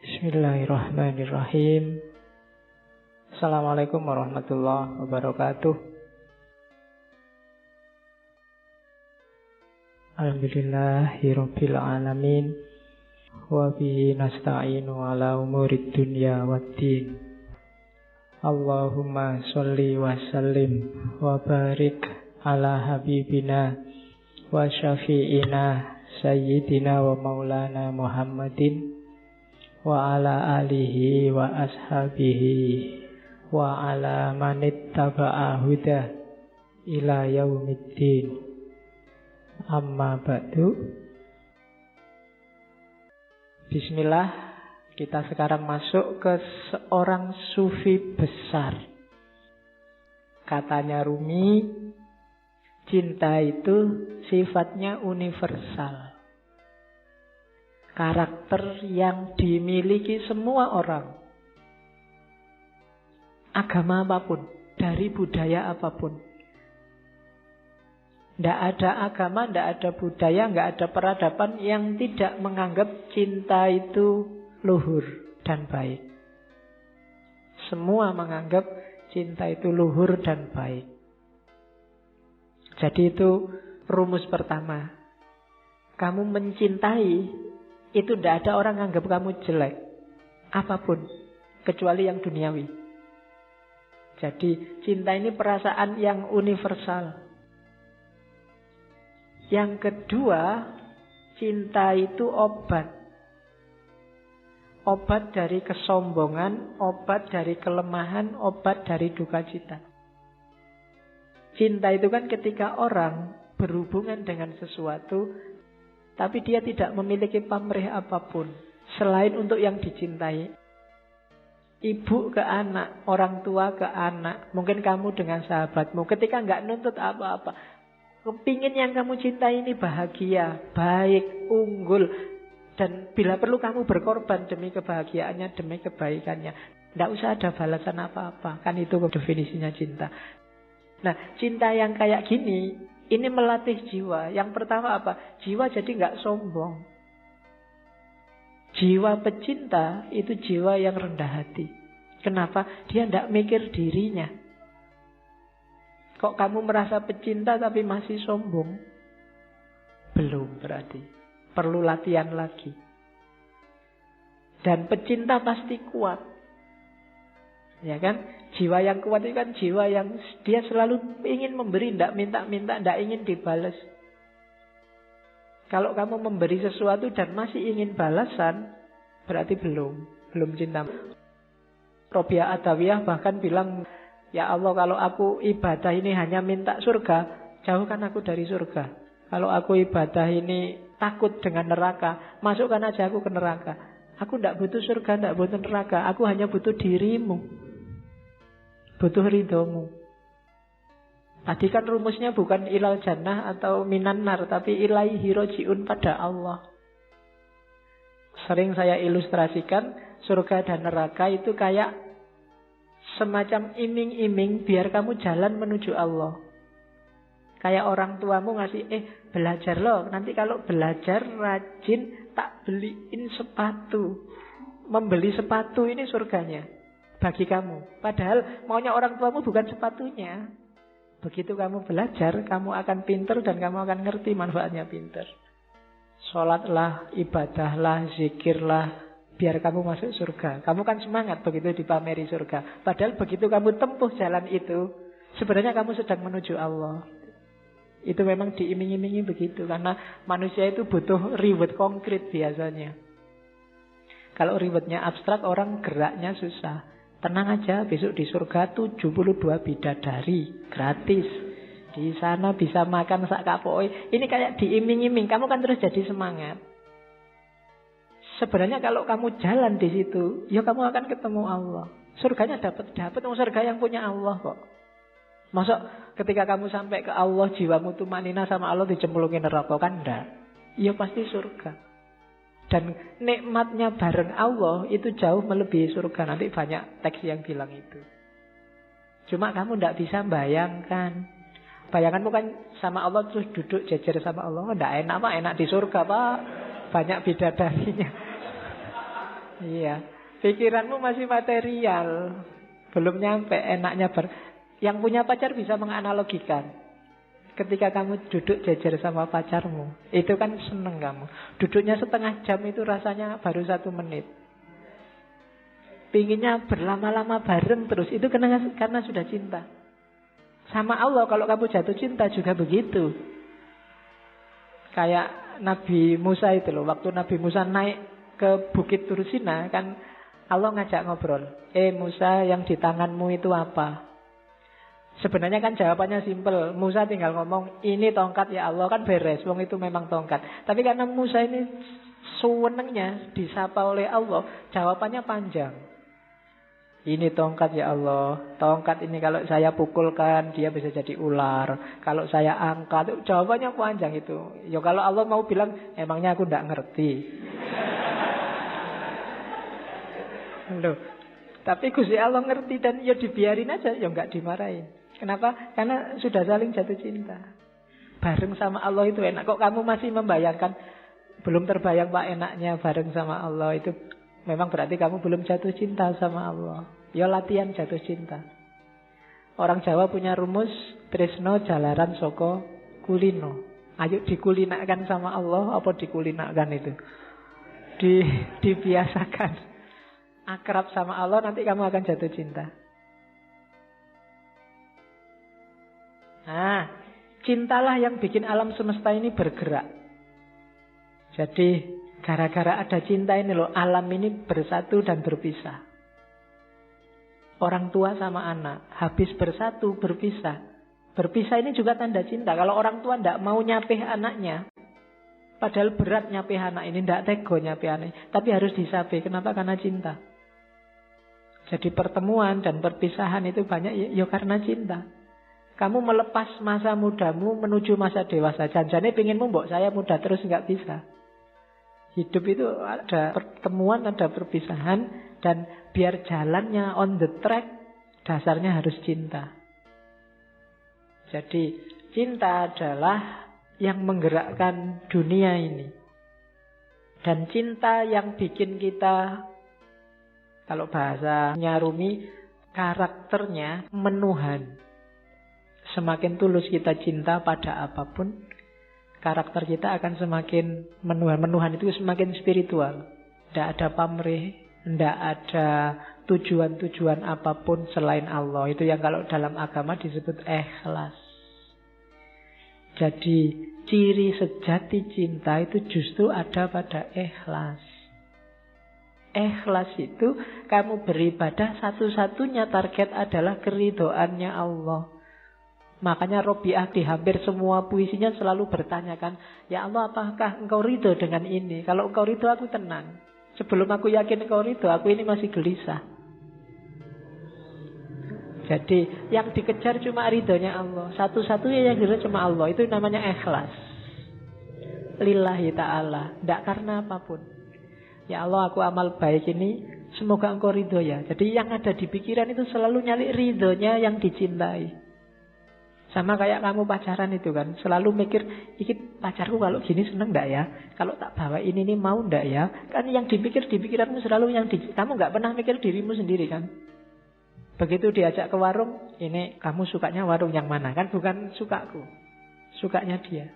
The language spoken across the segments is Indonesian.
Bismillahirrahmanirrahim. Assalamualaikum warahmatullahi wabarakatuh. Alhamdulillahirabbil alamin. Wa bihi nasta'inu ala umurid dunya waddin. Allahumma sholli wa sallim wa barik ala habibina wa syafi'ina sayyidina wa maulana Muhammadin wa ala alihi wa ashabihi wa ala manittaba'a huda ila yaumiddin. Amma ba'du. Bismillah, kita sekarang masuk ke seorang sufi besar. Katanya Rumi, cinta itu sifatnya universal. Karakter yang dimiliki semua orang. Agama apapun, dari budaya apapun. Tidak ada agama, tidak ada budaya, tidak ada peradaban yang tidak menganggap cinta itu luhur dan baik. Semua menganggap cinta itu luhur dan baik. Jadi itu rumus pertama. Kamu mencintai, itu tidak ada orang anggap kamu jelek. Apapun. Kecuali yang duniawi. Jadi cinta ini perasaan yang universal. Yang kedua, cinta itu obat. Obat dari kesombongan, obat dari kelemahan, obat dari duka cita. Cinta itu kan ketika orang berhubungan dengan sesuatu, tapi dia tidak memiliki pamrih apapun selain untuk yang dicintai. Ibu ke anak, orang tua ke anak, mungkin kamu dengan sahabatmu, ketika nggak nuntut apa-apa, kepingin yang kamu cintai ini bahagia, baik, unggul, dan bila perlu kamu berkorban demi kebahagiaannya, demi kebaikannya. Nggak usah ada balasan apa-apa, kan itu definisinya cinta. Nah, cinta yang kayak gini, ini melatih jiwa. Yang pertama apa? Jiwa jadi nggak sombong. Jiwa pecinta itu jiwa yang rendah hati. Kenapa? Dia tidak mikir dirinya. Kok kamu merasa pecinta tapi masih sombong? Belum berarti. Perlu latihan lagi. Dan pecinta pasti kuat. Ya kan? Jiwa yang kuat itu kan jiwa yang dia selalu ingin memberi, tidak minta-minta, tidak ingin dibalas. Kalau kamu memberi sesuatu dan masih ingin balasan, berarti belum cinta. Robiah Adawiyah bahkan bilang, ya Allah, kalau aku ibadah ini hanya minta surga, jauhkan aku dari surga. Kalau aku ibadah ini takut dengan neraka, masukkan aja aku ke neraka. Aku tidak butuh surga, tidak butuh neraka. Aku hanya butuh dirimu, butuh ridhomu. Tadi kan rumusnya bukan ilal jannah atau minan nar, tapi ilaihi roji'un, pada Allah. Sering saya ilustrasikan, surga dan neraka itu kayak semacam iming-iming biar kamu jalan menuju Allah. Kayak orang tuamu ngasih, belajar loh, nanti kalau belajar rajin tak beliin sepatu. Membeli sepatu ini surganya bagi kamu. Padahal maunya orang tuamu bukan sepatunya. Begitu kamu belajar, kamu akan pinter dan kamu akan ngerti manfaatnya pinter. Sholatlah, ibadahlah, zikirlah, biar kamu masuk surga. Kamu kan semangat begitu dipameri surga. Padahal begitu kamu tempuh jalan itu, sebenarnya kamu sedang menuju Allah. Itu memang diiming-imingi begitu. Karena manusia itu butuh reward konkret biasanya. Kalau rewardnya abstrak, orang geraknya susah. Tenang aja, besok di surga 72 bidadari gratis. Di sana bisa makan sak kapoi. Ini kayak diiming-iming, kamu kan terus jadi semangat. Sebenarnya kalau kamu jalan di situ, ya kamu akan ketemu Allah. Surganya dapat surga yang punya Allah kok. Masa ketika kamu sampai ke Allah, jiwamu tumanina sama Allah dicemplungin neraka, kan enggak? Ya pasti surga. Dan nikmatnya bareng Allah itu jauh melebihi surga. Nanti banyak teks yang bilang itu. Cuma kamu tidak bisa bayangkan. Bayanganmu kan sama Allah terus duduk jejer sama Allah. Tidak enak Pak, enak di surga Pak. Banyak bidadarinya. Iya. Pikiranmu masih material. Belum nyampe enaknya Yang punya pacar bisa menganalogikan. Ketika kamu duduk jejer sama pacarmu, itu kan seneng kamu. Duduknya setengah jam itu rasanya baru 1 menit. Pinginnya berlama-lama bareng terus. Itu karena sudah cinta. Sama Allah kalau kamu jatuh cinta juga begitu. Kayak Nabi Musa itu loh. Waktu Nabi Musa naik ke Bukit Tursina, kan Allah ngajak ngobrol. Musa, yang di tanganmu itu apa? Sebenarnya kan jawabannya simpel. Musa tinggal ngomong, ini tongkat ya Allah, kan beres. Wong itu memang tongkat. Tapi karena Musa ini sewenengnya disapa oleh Allah, jawabannya panjang. Ini tongkat ya Allah. Tongkat ini kalau saya pukulkan, dia bisa jadi ular. Kalau saya angkat, jawabannya panjang itu. Ya kalau Allah mau bilang, emangnya aku tidak ngerti. Loh, tapi Gusti Allah ngerti dan ya dibiarin aja, ya nggak dimarahin. Kenapa? Karena sudah saling jatuh cinta. Bareng sama Allah itu enak. Kok kamu masih membayangkan, belum terbayang Pak enaknya bareng sama Allah, itu memang berarti kamu belum jatuh cinta sama Allah. Ya latihan jatuh cinta. Orang Jawa punya rumus, tresno jalaran soko kulino. Ayo dikulinakan sama Allah, apa dikulinakan itu? Dibiasakan. Akrab sama Allah, nanti kamu akan jatuh cinta. Nah, cintalah yang bikin alam semesta ini bergerak. Jadi, gara-gara ada cinta ini loh, alam ini bersatu dan berpisah. Orang tua sama anak, habis bersatu, berpisah. Berpisah ini juga tanda cinta. Kalau orang tua tidak mau nyapih anaknya, padahal berat nyapih anak ini, tidak tego nyapih anak, tapi harus disapih. Kenapa? Karena cinta. Jadi pertemuan dan perpisahan itu banyak ya karena cinta. Kamu melepas masa mudamu menuju masa dewasa. Janjane pinginmu mbok saya muda terus, nggak bisa. Hidup itu ada pertemuan, ada perpisahan. Dan biar jalannya on the track, dasarnya harus cinta. Jadi cinta adalah yang menggerakkan dunia ini. Dan cinta yang bikin kita, kalau bahasanya Rumi, karakternya menuhan. Semakin tulus kita cinta pada apapun, karakter kita akan semakin menuhan. Menuhan itu semakin spiritual. Tidak ada pamrih, tidak ada tujuan-tujuan apapun selain Allah. Itu yang kalau dalam agama disebut ikhlas. Jadi ciri sejati cinta itu justru ada pada ikhlas. Ikhlas itu kamu beribadah, satu-satunya target adalah keridhoannya Allah. Makanya Robiah di hampir semua puisinya selalu bertanyakan, ya Allah, apakah engkau ridho dengan ini? Kalau engkau ridho, aku tenang. Sebelum aku yakin engkau ridho, aku ini masih gelisah. Jadi yang dikejar cuma ridhonya Allah. Satu-satunya yang dikejar cuma Allah. Itu namanya ikhlas. Lillahi ta'ala. Tidak karena apapun. Ya Allah, aku amal baik ini, semoga engkau ridho ya. Jadi yang ada di pikiran itu selalu nyali ridhonya yang dicintai. Sama kayak kamu pacaran itu kan, selalu mikir, iki pacarku kalau gini seneng ndak ya? Kalau tak bawa ini mau ndak ya? Kan yang dipikir di pikiranmu selalu kamu nggak pernah mikir dirimu sendiri kan? Begitu diajak ke warung, ini kamu sukanya warung yang mana? Kan bukan sukaku, sukanya dia.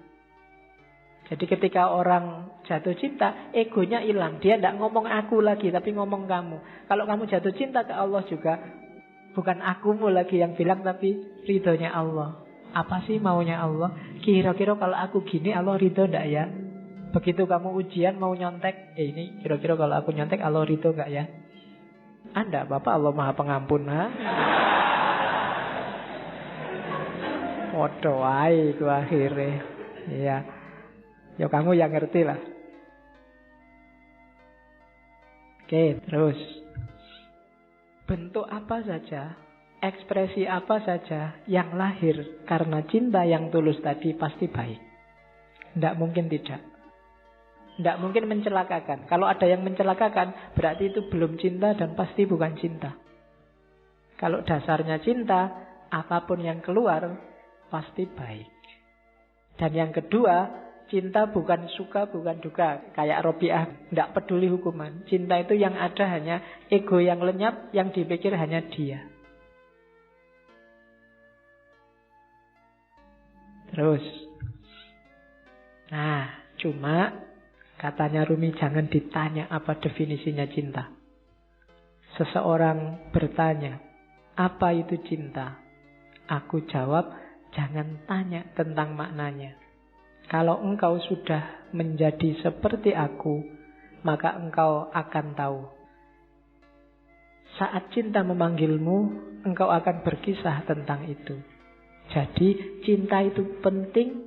Jadi ketika orang jatuh cinta, egonya hilang. Dia tidak ngomong aku lagi, tapi ngomong kamu. Kalau kamu jatuh cinta ke Allah juga, bukan akumu lagi yang bilang, tapi ridhonya Allah. Apa sih maunya Allah? Kira-kira kalau aku gini Allah ridho enggak ya? Begitu kamu ujian mau nyontek, ini kira-kira kalau aku nyontek Allah ridho enggak ya? Anda Bapak Allah Maha Pengampun, ha? Waduh, wae itu akhirnya. Iya. Ya kamu yang ngerti lah. Oke, terus. Bentuk apa saja, ekspresi apa saja yang lahir karena cinta yang tulus tadi pasti baik. Tidak mungkin tidak. Tidak mungkin mencelakakan. Kalau ada yang mencelakakan, berarti itu belum cinta dan pasti bukan cinta. Kalau dasarnya cinta, apapun yang keluar pasti baik. Dan yang kedua, Cinta bukan suka, bukan duka. Kayak Robiah, tidak peduli hukuman. Cinta itu yang ada hanya ego yang lenyap, yang dipikir hanya dia. Terus. Nah, cuma katanya Rumi jangan ditanya apa definisinya cinta. Seseorang bertanya, apa itu cinta? Aku jawab, jangan tanya tentang maknanya. Kalau engkau sudah menjadi seperti aku, maka engkau akan tahu. Saat cinta memanggilmu, engkau akan berkisah tentang itu. Jadi cinta itu penting,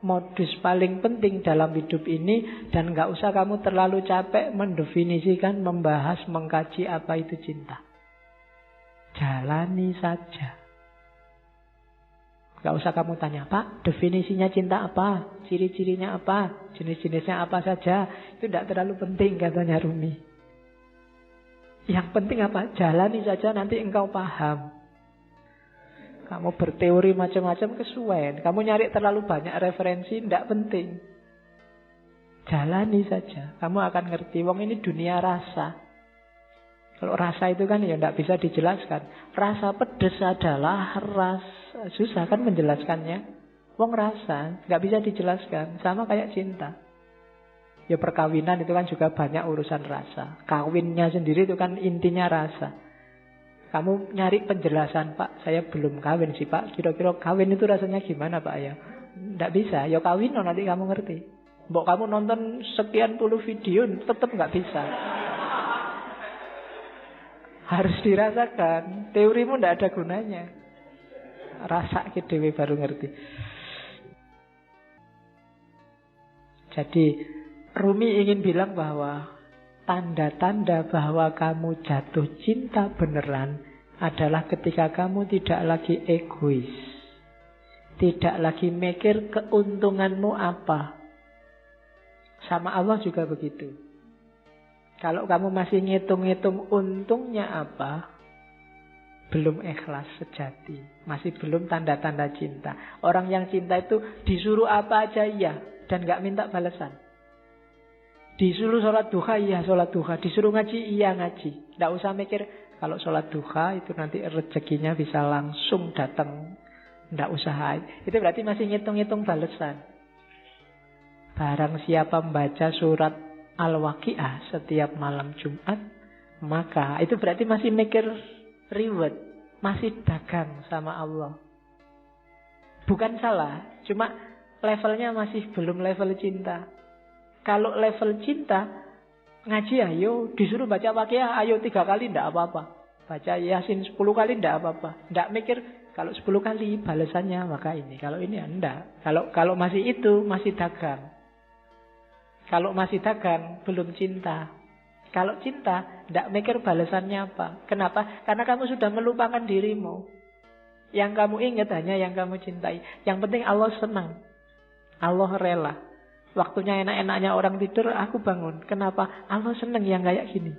modus paling penting dalam hidup ini. Dan gak usah kamu terlalu capek mendefinisikan, membahas, mengkaji apa itu cinta. Jalani saja. Gak usah kamu tanya, Pak, definisinya cinta apa? Ciri-cirinya apa? Jenis-jenisnya apa saja? Itu tidak terlalu penting, katanya Rumi. Yang penting apa? Jalani saja, nanti engkau paham. Kamu berteori macam-macam kesuwen. Kamu nyari terlalu banyak referensi, tidak penting. Jalani saja, kamu akan ngerti. Wong ini dunia rasa. Kalau rasa itu kan ya tidak bisa dijelaskan. Rasa pedes adalah rasa. Susah kan menjelaskannya. Wong rasa, nggak bisa dijelaskan. Sama kayak cinta. Ya perkawinan itu kan juga banyak urusan rasa. Kawinnya sendiri itu kan intinya rasa. Kamu nyari penjelasan, Pak, saya belum kawin sih, Pak. Kira-kira kawin itu rasanya gimana, Pak, ya? Nggak bisa. Ya kawin, nanti kamu ngerti. Mbok kamu nonton sekian puluh video, tetap nggak bisa. Harus dirasakan. Teorimu tidak ada gunanya. Rasa dewe baru ngerti. Jadi Rumi ingin bilang bahwa tanda-tanda bahwa kamu jatuh cinta beneran adalah ketika kamu tidak lagi egois. Tidak lagi mikir keuntunganmu apa. Sama Allah juga begitu. Kalau kamu masih ngitung-ngitung untungnya apa, belum ikhlas sejati. Masih belum tanda-tanda cinta. Orang yang cinta itu disuruh apa aja iya, dan gak minta balasan. Disuruh sholat duha, iya sholat duha. Disuruh ngaji, iya ngaji. Tidak usah mikir, kalau sholat duha itu nanti rezekinya bisa langsung datang. Tidak usah. Itu berarti masih ngitung-ngitung balasan. Barang siapa membaca surat Al-Waqi'ah setiap malam Jumat, maka itu berarti masih mikir reward. Masih dagang sama Allah. Bukan salah, cuma levelnya masih belum level cinta. Kalau level cinta, ngaji ayo, disuruh baca Waqi'ah, ayo 3 kali tidak apa-apa. Baca Yasin 10 kali tidak apa-apa. Tidak mikir, kalau 10 kali balasannya maka ini. Kalau ini enggak. Kalau masih itu, masih dagang. Kalau masih dagang, belum cinta. Kalau cinta, tidak mikir balasannya apa. Kenapa? Karena kamu sudah melupakan dirimu. Yang kamu ingat hanya yang kamu cintai. Yang penting Allah senang. Allah rela. Waktunya enak-enaknya orang tidur, aku bangun. Kenapa? Allah senang yang kayak gini.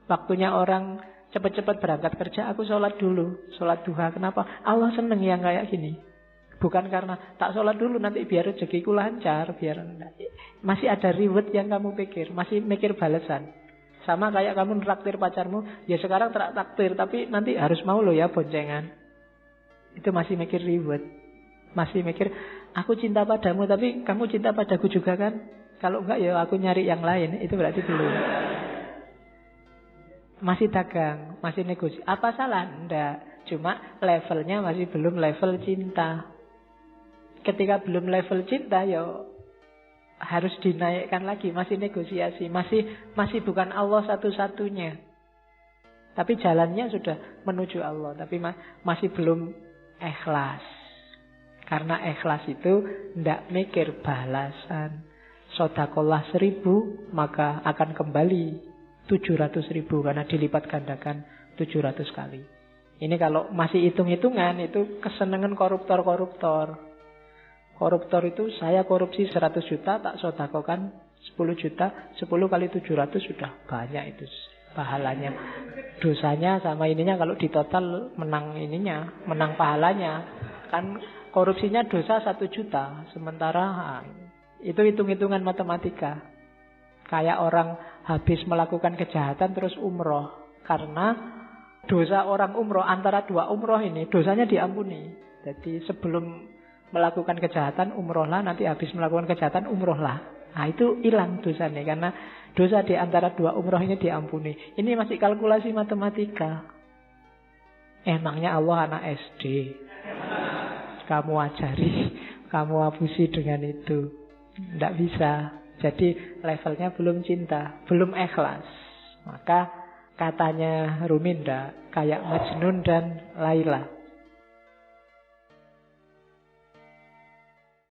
Waktunya orang cepat-cepat berangkat kerja, aku sholat dulu. Sholat duha. Kenapa? Allah senang yang kayak gini. Bukan karena tak sholat dulu nanti biar rezekiku lancar, biar masih ada reward yang kamu pikir, masih mikir balasan. Sama kayak kamu traktir pacarmu, ya sekarang traktir tapi nanti harus mau lo ya boncengan. Itu masih mikir reward. Masih mikir aku cinta padamu tapi kamu cinta padaku juga kan? Kalau enggak ya aku nyari yang lain. Itu berarti belum. Masih dagang, masih negosiasi. Apa salah? Enggak. Cuma levelnya masih belum level cinta. Ketika belum level cinta, ya harus dinaikkan lagi, masih negosiasi, masih bukan Allah satu-satunya. Tapi jalannya sudah menuju Allah, tapi masih belum ikhlas. Karena ikhlas itu tidak mikir balasan. Sodakolah 1000, maka akan kembali 700.000 karena dilipat gandakan 700 kali. Ini kalau masih hitung-hitungan, itu kesenangan koruptor-koruptor. Koruptor itu saya korupsi 100 juta, tak sodakokan 10 juta, 10 kali 700 sudah banyak itu pahalanya. Dosanya sama ininya kalau ditotal menang ininya, menang pahalanya. Kan korupsinya dosa 1 juta. Sementara itu hitung-hitungan matematika. Kayak orang habis melakukan kejahatan terus umroh. Karena dosa orang umroh, antara 2 umroh ini dosanya diampuni. Jadi sebelum melakukan kejahatan umrohlah, nanti habis melakukan kejahatan umrohlah. Nah itu hilang dosanya karena dosa di antara 2 umroh ini diampuni. Ini masih kalkulasi matematika. Emangnya Allah anak SD? Kamu ajari, kamu abusi dengan itu. Tidak bisa. Jadi levelnya belum cinta, belum ikhlas. Maka katanya Rumi kayak Majnun dan Laila.